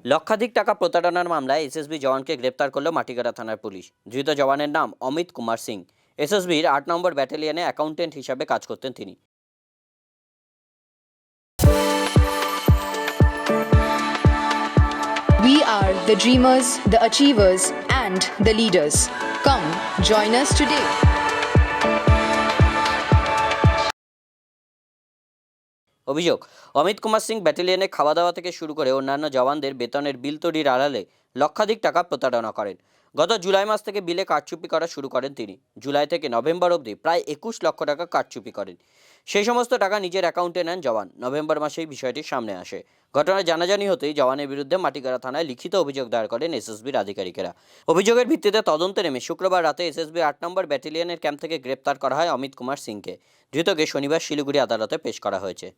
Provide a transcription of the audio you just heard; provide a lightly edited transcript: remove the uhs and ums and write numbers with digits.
লক্ষাধিক টাকা প্রতারণার মামলায় এসএসবি জওয়ানকে গ্রেপ্তার করল মাটিগাড়া থানার পুলিশ। ধৃত জওয়ানের নাম অমিত কুমার সিং। এসএসবির ৮ নম্বর ব্যাটালিয়নে অ্যাকাউন্টেন্ট হিসাবে কাজ করতেন তিনি। We are the dreamers, the achievers, and the leaders. Come, join us today. অভিযোগ, অমিত কুমার সিং ব্যাটালিয়নে খাওয়া দাওয়া থেকে শুরু করে অন্যান্য জওয়ানদের বেতনের বিল তৈরির আড়ালে লক্ষাধিক টাকা প্রতারণা করেন। গত জুলাই মাস থেকে বিলে কারচুপি করা শুরু করেন তিনি। জুলাই থেকে নভেম্বর অবধি প্রায় ২১ লক্ষ টাকা কারচুপি করেন। সেই সমস্ত টাকা নিজের অ্যাকাউন্টে নেন জওয়ান। নভেম্বর মাসেই বিষয়টি সামনে আসে। ঘটনার জানাজানি হতেই জওয়ানের বিরুদ্ধে মাটিগাড়া থানায় লিখিত অভিযোগ দায়ের করেন এসএসবির আধিকারিকেরা। অভিযোগের ভিত্তিতে তদন্তে নেমে শুক্রবার রাতে এসএসবি ৮ নম্বর ব্যাটালিয়নের ক্যাম্প থেকে গ্রেপ্তার করা হয় অমিত কুমার সিংকে। ধৃতকে শনিবার শিলিগুড়ি আদালতে পেশ করা হয়েছে।